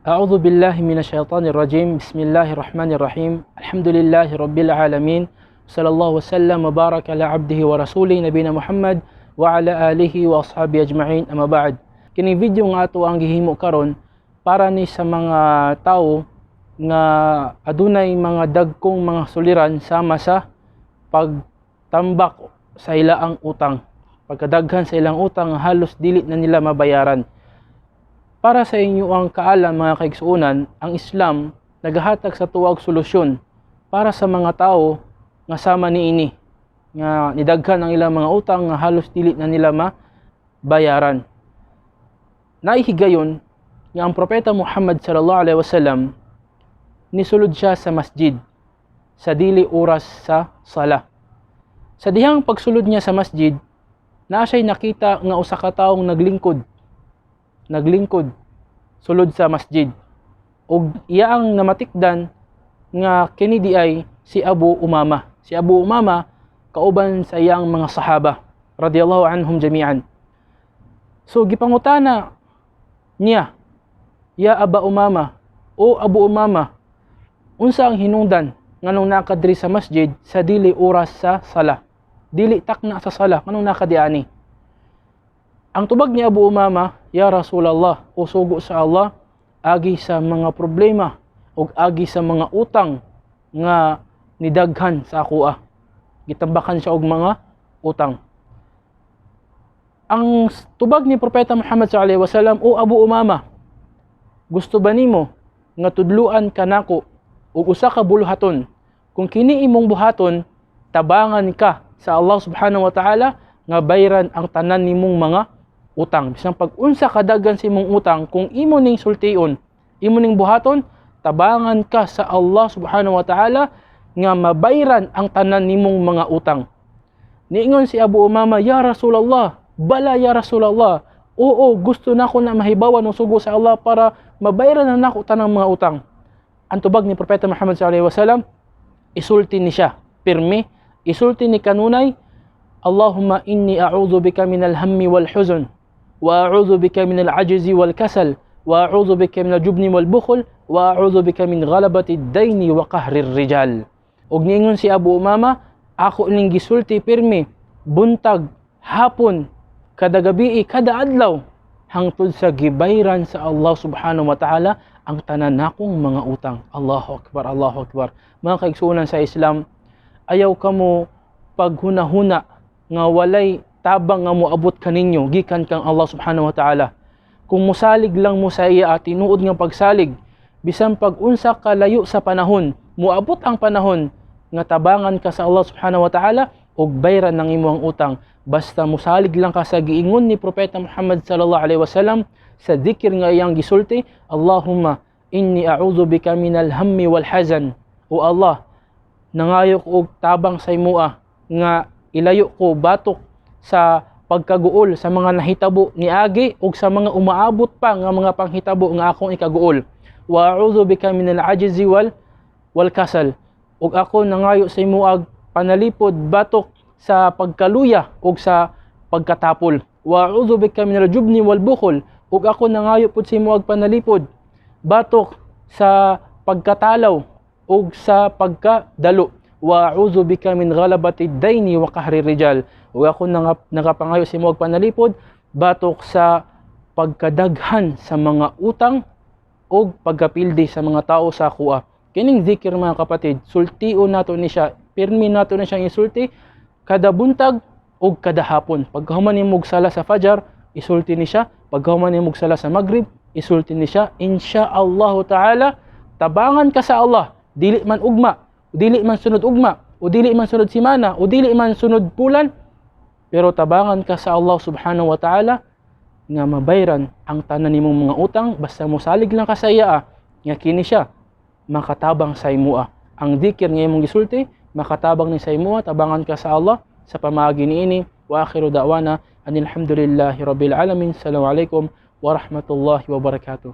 أعوذ بالله من الشيطان الرجيم. بسم الله الرحمن الرحيم. الحمد لله رب العالمين. صلى الله وسلم وبارك على عبده ورسوله نبينا محمد وعلى آله وأصحابه أجمعين. أما بعد. Kini video nga ato ang gihimo karon para ni sa mga tao nga adunay mga dagkong mga suliran sama sa pagtambak sa ilaang utang. Pagkadaghan sa ilang utang halos dili na nila mabayaran. Para sa inyo ang kaalam mga kaigsuunan, ang Islam nagahatag sa tuwag solusyon para sa mga tao nga sama niini nga nidaghan ang ilang mga utang nga halos dili na nila mabayaran. Naihigayon nga ang propeta Muhammad sallallahu alaihi wasallam nisulod siya sa masjid sa dili oras sa sala. Sa dihang pagsulod niya sa masjid, naa siya'y nakita nga usa ka taong naglingkod sulod sa masjid, ug iyaang namatikdan nga kini di ay si Abu Umama. Si Abu Umama kauban sa iyang mga sahaba radiyallahu anhum jami'an. So gipangutana niya, ya Aba Umama, o Abu Umama, unsa ang hinungdan nganong nakadiri sa masjid sa dili oras sa sala, dili takna sa sala, nganong nakadiani? Ang tubag ni Abu Umama, ya Rasulullah, o sugo sa Allah, agi sa mga problema o agi sa mga utang nga nidaghan sa akoa. Gitambakan siya og mga utang. Ang tubag ni Propeta Muhammad sallallahu alaihi wasallam, o Abu Umama, gusto ba nimo nga tudluan kanako og usa ka buluhaton? Kung kini imong buhaton, tabangan ka sa Allah subhanahu wa ta'ala nga bayran ang tanan nimong mga utang. Bisang pag-unsa kadagan sa imong utang, kung imo ning sultion, imo ning buhaton, tabangan ka sa Allah subhanahu wa ta'ala nga mabayran ang tanan nimong mga utang. Niingon si Abu Umama, ya Rasulullah, bala ya Rasulullah, oo, gusto na ko na mahibawan ng sugo sa Allah para mabayran na nako tanang mga utang. Ang tubag ni Propeta Muhammad sallallahu alaihi wasallam, isulti ni siya, pirmi, isulti ni kanunay, Allahumma inni a'udhu bika minal hammi wal huzn, wa a'udhu bika minal ajzi wal kasal, wa a'udhu bika minal jubni wal bukhl, wa a'udhu bika min ghalabati ad-daini wa qahri ar-rijal. Og niingon si Abu Umama, ako ning gisulti pirmi, buntag, hapon, kada gabi, kada adlaw, hangtod sa gibayran sa Allah subhanahu wa ta'ala ang tanan nakong mga utang. Allahu Akbar, Allahu Akbar. Mga kaigsuunan sa Islam, ayaw kamo paghunahuna nga walay tabang nga moabot kaninyo gikan kang Allah subhanahu wa ta'ala. Kung musalig lang mo sa iya at tinuod nga pagsalig, bisan pag-unsa ka layo sa panahon, moabot ang panahon nga tabangan ka sa Allah subhanahu wa ta'ala og bayran ng imong utang. Basta musalig lang ka sa giingon ni Propeta Muhammad sallallahu alaihi wasallam sa dhikr nga iyang gisulti, Allahumma inni a'udhu bika minal hammi wal hazan. O Allah, nangayo ko og tabang sa imua nga ilayo ko batok sa pagkaguol sa mga nahitabo ni agi ug sa mga umaabot pa nga mga panghitabo nga akong ikaguol. Wa a'udhu bika minal ajzi wal kasal. Ug ako nangayo sa imuag panalipod batok sa pagkaluya ug sa pagkatapol. Wa a'udhu bika minal jubni wal bukhl. Ug ako nangayo pud sa imuag panalipod batok sa pagkatalaw ug sa pagkadalo. Wa a'udhu bika min ghalabati ad-daini wa qahri rijal. Ug ako nakapangayo sa imong panalipod batok sa pagkadaghan sa mga utang ug pagkapildi sa mga tao sa akoa. Kining zikir mga kapatid, sultio nato ni siya, pirmi nato na siyang isulti kada buntag ug kada hapon. Pagkahuman nimog sala sa fajar, isulti ni siya. Pagkahuman nimog sala sa maghrib, isulti ni siya. Insyaallah ta'ala, tabangan ka sa Allah, dili man ugma, dili man sunod ugma, o dili man sunod simana, o dili man sunod bulan, pero tabangan ka sa Allah subhanahu wa ta'ala nga mabayran ang tanan nimong mga utang. Basta mosalig lang ka sa iya nga kini siya makatabang sa imua. Ang dhikr nga imong gisulti makatabang ni sa imua, tabangan ka sa Allah sa pamaagi niini. Wa akhiru da'wana anil hamdulillahi rabbil alamin. Assalamu alaikum wa rahmatullahi wa barakatuh.